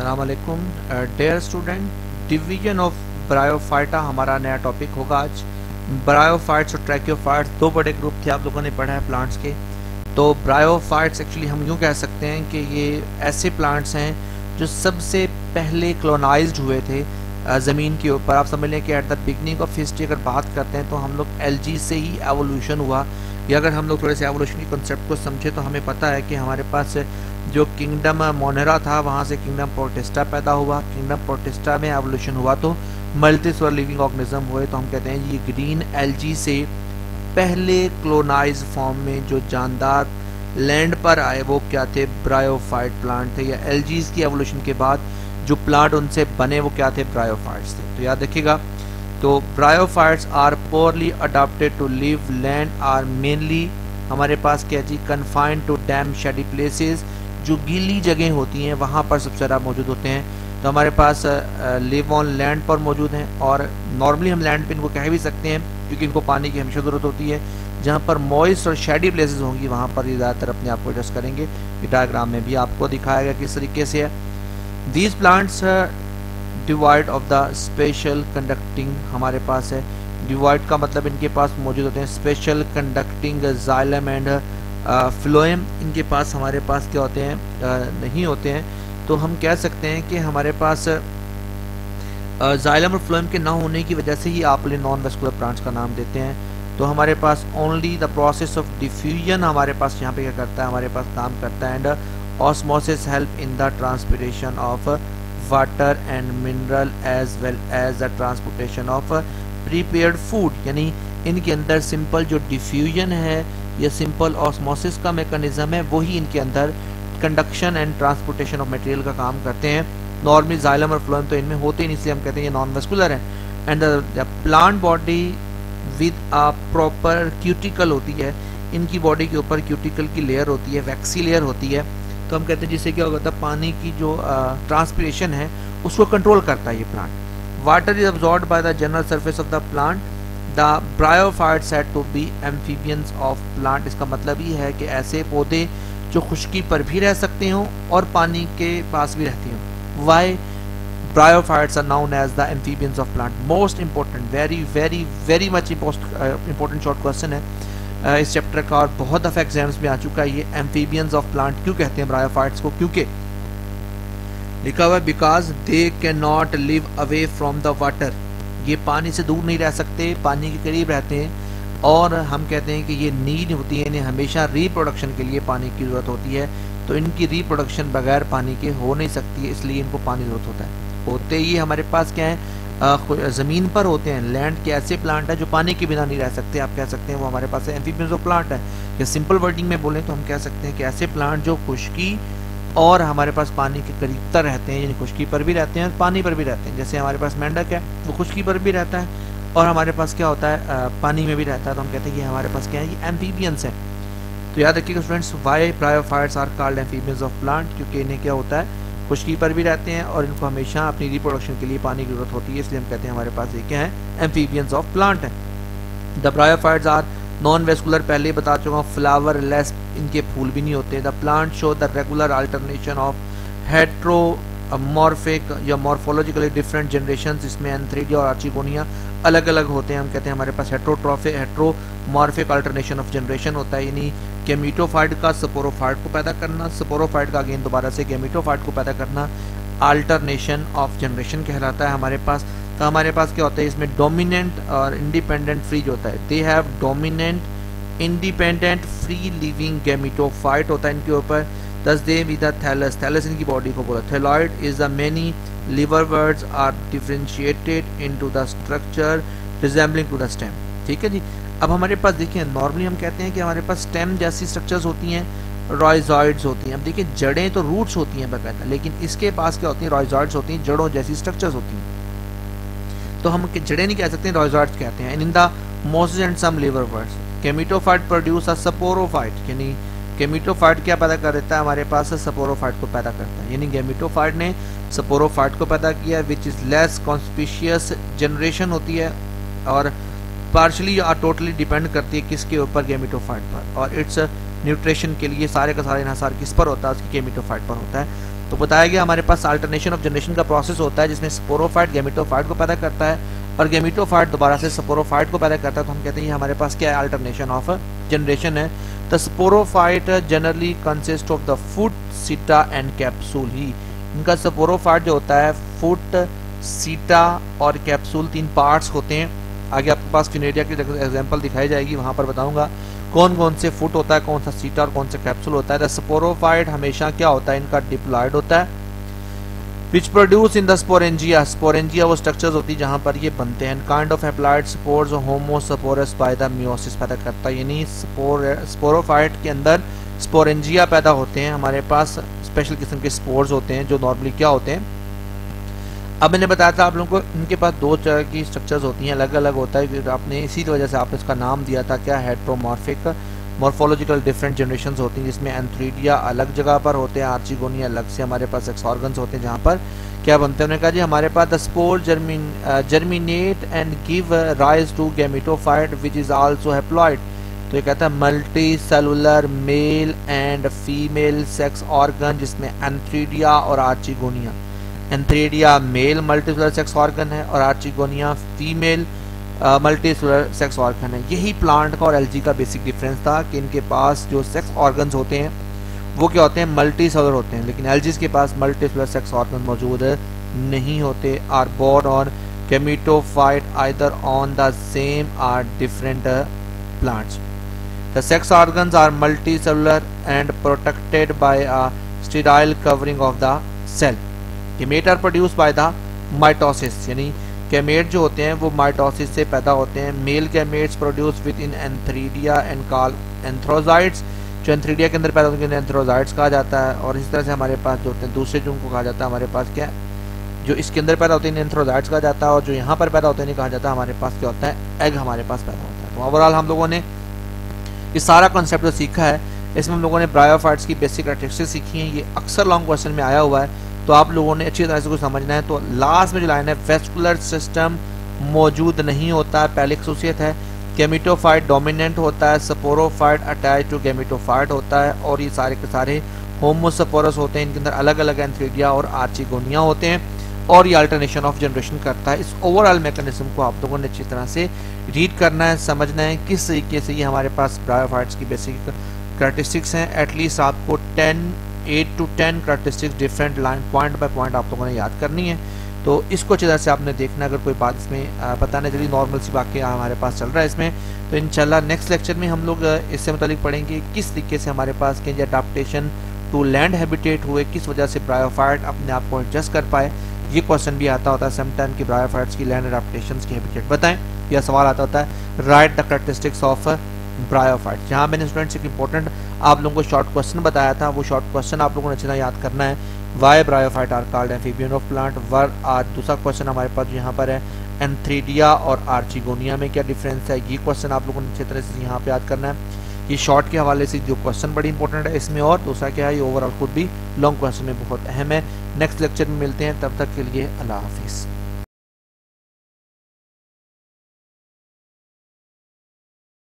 अस्सलाम वालेकुम dear student. Division of bryophyta हमारा नया टॉपिक होगा आज। ब्रायोफाइट्स और ट्रैकियोफाइट्स दो बड़े ग्रुप थे, आप लोगों ने पढ़ा है प्लांट्स के। तो ब्रायोफाइट्स एक्चुअली हम यूँ कह सकते हैं कि ये ऐसे प्लांट्स हैं जो सबसे पहले क्लोनाइज्ड हुए थे ज़मीन के ऊपर। आप समझ लें कि at the beginning of history अगर बात करते हैं तो हम लोग एलजी से ही एवोल्यूशन हुआ, या अगर हम लोग थोड़े से एवोल्यूशन के कॉन्सेप्ट को समझे तो हमें पता है कि हमारे पास जो किंगडम मोनेरा था वहाँ से किंगडम प्रोटिस्टा पैदा हुआ। किंगडम प्रोटिस्टा में एवोल्यूशन हुआ तो मल्टीसेलुलर लिविंग ऑर्गेनिज्म हुए। तो हम कहते हैं ये ग्रीन एलजी से पहले क्लोनाइज फॉर्म में जो जानदार लैंड पर आए वो क्या थे, ब्रायोफाइट प्लांट थे। या एलजीज की एवोल्यूशन के बाद जो प्लांट उनसे बने वो क्या थे, ब्रायोफाइट्स थे। तो याद रखिएगा, तो bryophytes are poorly adopted to live land are mainly हमारे पास क्या जी, confined to damp shady places, जो गीली जगह होती हैं वहाँ पर सबसे ज़्यादा मौजूद होते हैं। तो हमारे पास लिव ऑन लैंड पर मौजूद हैं, और नॉर्मली हम लैंड पे इनको कह भी सकते हैं क्योंकि इनको पानी की हमेशा ज़रूरत होती है। जहाँ पर मॉइस्ट और शेडी प्लेसेस होंगी वहाँ पर ये ज़्यादातर अपने आप को एडजस्ट करेंगे। ये डायग्राम में भी आपको दिखाया गया किस तरीके से है। These plants divide of the special conducting हमारे पास है। डिवाइड का मतलब इनके पास मौजूद होते हैं special conducting xylem and phloem. इनके पास हमारे पास क्या होते हैं, नहीं होते हैं। तो हम कह सकते हैं कि हमारे पास जाइलम और फ्लोएम के ना होने की वजह से ही आप नॉन वेस्कुलर प्लांट्स का नाम देते हैं। तो हमारे पास only the process of diffusion हमारे पास यहाँ पे क्या करता है, हमारे पास काम करता है। And osmosis help in the transpiration of water and mineral as well as the transportation of prepared food. यानी इनके अंदर सिंपल जो डिफ्यूजन है या सिंपल ऑस्मोसिस का मैकेनिज्म है वही इनके अंदर conduction and transportation of material का काम करते हैं। नॉर्मली जाइलम और फ्लोएम तो इनमें होते ही नहीं, इसलिए हम कहते हैं ये नॉन वेस्कुलर है। And the plant body with a proper cuticle होती है। इनकी बॉडी के ऊपर क्यूटिकल की लेयर होती है, वैक्सी लेयर होती है। तो हम कहते हैं जिससे क्या होता है, पानी की जो ट्रांसपिरेशन है उसको कंट्रोल करता है ये plant. Water is absorbed by the general surface of the plant. The bryophytes had to be amphibians of plant. इसका मतलब ये है कि ऐसे पौधे जो खुश्की पर भी रह सकते हों और पानी के पास भी रहते हों। Why bryophytes are known as the amphibians of plant. Most important, very very very much important short question है इस चैप्टर का, और बहुत दफ़ा एग्जाम्स में आ चुका है। ये एम्फीबियंस ऑफ प्लांट क्यों कहते हैं ब्रायोफाइट्स को, क्योंकि लिखा हुआ है because they can not live away from the water. ये पानी से दूर नहीं रह सकते, पानी के करीब रहते हैं। और हम कहते हैं कि ये नीड होती है, इन्हें हमेशा रिप्रोडक्शन के लिए पानी की ज़रूरत होती है। तो इनकी रिप्रोडक्शन बगैर पानी के हो नहीं सकती है, इसलिए इनको पानी ज़रूरत होता है। होते ही हमारे पास क्या है, ज़मीन पर होते हैं। लैंड के ऐसे प्लांट है जो पानी के बिना नहीं रह सकते, आप कह सकते हैं वो हमारे पास एम्फीबियंस ऑफ प्लांट है। या सिंपल वर्डिंग में बोलें तो हम कह सकते हैं कि ऐसे प्लांट जो खुश्की और हमारे पास पानी के करीब रहते हैं, यानी खुश्की पर भी रहते हैं और पानी पर भी रहते हैं। जैसे हमारे पास मेंढक है, वो खुश्की पर भी रहता है और हमारे पास क्या होता है, पानी में भी रहता है। तो हम कहते हैं कि हमारे पास क्या है, ये एम्फीबियंस है। तो याद रखिएगा students, why bryophytes are called amphibians of plant, क्योंकि इन्हें क्या होता है, खुश्की पर भी रहते हैं और इनको हमेशा अपनी रिप्रोडक्शन के लिए पानी की जरूरत होती है, इसलिए हम कहते हैं हमारे पास ये क्या है, एम्फीबियंस ऑफ प्लांट है। The bryophytes are non vascular, पहले ही बता चुका हूँ, फ्लावर लेस, इनके फूल भी नहीं होते। The plant show the regular alternation of heteromorphic या मॉर्फोलॉजिकली डिफरेंट जनरेशन। इसमें एंथ्रीडिया और आर्चिगोनिया अलग अलग होते हैं। हम कहते हैं हमारे पास हेट्रोमॉर्फिक अल्टरनेशन ऑफ जनरेशन होता है, यानी गेमिटोफाइट का स्पोरोफाइट को पैदा करना, स्पोरोफाइट का अगेन दोबारा से गेमिटोफाइट को पैदा करना, अल्टरनेशन ऑफ जनरेशन कहलाता है हमारे पास। तो हमारे पास क्या होता है, इसमें डोमिनेंट और इंडिपेंडेंट फ्रीज होता है। They have dominant independent free living gametophyte होता है इनके ऊपर। दस दे विद द थैलस, थैलस इनकी बॉडी को बोला। Thalloid is the many liverworts are differentiated into the structure resembling to the stem। ठीक है जी। अब हमारे पास देखिए, नॉर्मली हम कहते हैं कि हमारे पास स्टेम जैसी स्ट्रक्चर्स होती हैं, रॉयजॉइड्स होती हैं। अब देखिए, जड़ें तो रूट्स होती हैं बाकायदा, लेकिन इसके पास क्या होती हैं, रॉयजॉइड्स होती हैं, जड़ों जैसी स्ट्रक्चर्स होती हैं। तो हम जड़ें नहीं कह सकते, रॉयजॉइड्स कहते हैं। In the mosses and some liverworts gametophyte produce a sporophyte, यानी गेमिटोफाइट क्या पैदा कर देता है, हमारे पास स्पोरोफाइट को पैदा करता है। यानी गेमिटोफाइट ने स्पोरोफाइट को पैदा किया, which is less conspicuous generation होती है और पार्शली या टोटली डिपेंड करती है किसके ऊपर, गेमिटोफाइट पर। और इट्स न्यूट्रिशन के लिए सारे का सारा इन्हासार किस पर होता है, उसकी गेमिटोफाइट पर होता है। तो बताया गया हमारे पास अल्टरनेशन ऑफ जनरेशन का प्रोसेस होता है जिसमें स्पोरोफाइट गैमेटोफाइट को पैदा करता है और गैमेटोफाइट दोबारा से स्पोरोफाइट को पैदा करता है। तो हम कहते हैं हमारे पास क्या है, अल्टरनेशन ऑफ जनरेशन है। The sporophyte generally consist of the foot, सीटा एंड कैप्सूल ही। इनका स्पोरोफाइट जो होता है फुट, सीटा और कैप्सूल 3 पार्ट्स होते हैं। आगे आपके पास फिनेरिया की एग्जांपल दिखाई जाएगी, वहां पर बताऊंगा कौन कौन से फुट होता है, कौन सा सीटा और कौन सा कैप्सूल होता है। द स्पोरोफाइट हमेशा क्या होता है, इनका डिप्लॉयड होता है, which produce in the sporangia. Sporangia वो स्ट्रक्चर्स होती है जहां पर ये बनते हैं। Kind of applied spores homosporous by the meiosis पैदा करता है, यानी स्पोरोफाइट के अंदर स्पोरेंजिया पैदा होते हैं। हमारे पास स्पेशल किस्म के स्पोर्स होते हैं जो नॉर्मली क्या होते हैं, अब मैंने बताया था आप लोगों को इनके पास 2 तरह की स्ट्रक्चर्स होती हैं, अलग अलग होता है। फिर आपने इसी वजह से आपने इसका नाम दिया था क्या, हेट्रोमॉर्फिक। मॉर्फोलॉजिकल डिफरेंट जनरेशंस होती हैं जिसमें एंथ्रीडिया अलग जगह पर होते हैं, आर्चिगोनिया अलग से। हमारे पास सेक्स ऑर्गन्स होते हैं जहाँ पर क्या बनते हैं। उन्होंने कहा जी हमारे पास the spore germinate and give rise to gametophyte which is also haploid. तो ये कहता है multi cellular male and female sex organ जिसमें एंथ्रीडिया और archegonia. Antheridia male multicellular sex organ है और archegonia female multicellular sex organ है। यही प्लांट का और एल्गी का बेसिक डिफरेंस था कि इनके पास जो सेक्स ऑर्गन्स होते हैं वो क्या होते हैं, मल्टी सेलुलर होते हैं, लेकिन एल्जीज के पास मल्टीसेलुलर सेक्स ऑर्गन मौजूद नहीं होते। Are borne on gametophyte either on the same or different plants. The sex organs are multicellular and protected by a sterile covering of the cell. Gamete are produce by the mitosis, यानी gamete जो होते हैं वो mitosis से पैदा होते हैं। Male gametes produce within antheridia and called antherozoids. जो एंथ्रीडिया के अंदर पैदा होते हैं एंथ्रोजाइट्स कहा जाता है। और इस तरह से हमारे पास जो होते हैं दूसरे जो उनको कहा जाता है हमारे पास क्या, जो इसके अंदर पैदा होते हैं एंथ्रोजाइट्स कहा जाता है, और जो यहाँ पर पैदा होते हैं कहा जाता है हमारे पास क्या होता है, एग हमारे पास पैदा होता है। तो ओवरऑल हम लोगों ने ये सारा कॉन्सेप्ट जो सीखा है इसमें हम लोगों ने ब्रायोफाइट्स की बेसिक कैरेक्टरिस्टिक्स सीखी हैं। ये अक्सर लॉन्ग क्वेश्चन में आया हुआ है, तो आप लोगों ने अच्छी तरह से कुछ समझना है। तो लास्ट में जो लाइन है वेस्कुलर सिस्टम मौजूद नहीं होता है, पहली खसूसियत है। गैमेटोफाइट डोमिनेंट होता है, स्पोरोफाइट अटैच टू गैमेटोफाइट होता है, और ये सारे के सारे होमोस्पोरस होते हैं। इनके अंदर अलग अलग एंथ्रीडिया और आर्चिगोनिया होते हैं, और ये अल्टरनेशन ऑफ जनरेशन करता है। इस ओवरऑल मैकेनिज्म को आप लोगों ने अच्छी तरह से रीड करना है, समझना है किस तरीके से ये हमारे पास ब्रायोफाइट्स की बेसिक कैरेक्टरिस्टिक्स हैं। एटलीस्ट आपको 8 to 10 characteristics different line point by point आप लोगों ने याद करनी है। तो इसको अच्छी तरह से आपने देखना, अगर कोई बात इसमें बताने चलिए नॉर्मल सी वाकया हमारे पास चल रहा है इसमें, तो इंशाल्लाह नेक्स्ट लेक्चर में हम लोग इससे मुतालिक पढ़ेंगे किस तरीके से हमारे पास के अडाप्टेशन टू लैंड हैबिटेट हुए, किस वजह से ब्रायोफाइट अपने आप को एडजस्ट कर पाए। ये क्वेश्चन भी आता होता है समटाइम कि ब्रायोफाइट्स की लैंड अडाप्टेशन की हैबिटेट बताएं, यह सवाल आता होता है right the characteristics of bryophyte. जहाँ मैंने स्टूडेंट्स एक इंपॉर्टेंट आप लोगों को शॉर्ट क्वेश्चन बताया था, वो शॉर्ट क्वेश्चन आप लोगों ने अच्छी तरह याद करना है। Why bryophyte are called amphibian of plant, वर आर दूसरा क्वेश्चन हमारे पास यहाँ पर है एंथ्रीडिया और आर्चिगोनिया में क्या डिफरेंस है, ये क्वेश्चन आप लोगों ने अच्छी तरह से यहाँ पे याद करना है। ये शॉर्ट के हवाले से जो क्वेश्चन बड़ी इंपॉर्टेंट है इसमें, और दूसरा क्या है ये ओवरऑल खुद भी लॉन्ग क्वेश्चन में बहुत अहम है। नेक्स्ट लेक्चर में मिलते हैं, तब तक के लिए अल्लाह हाफिज़।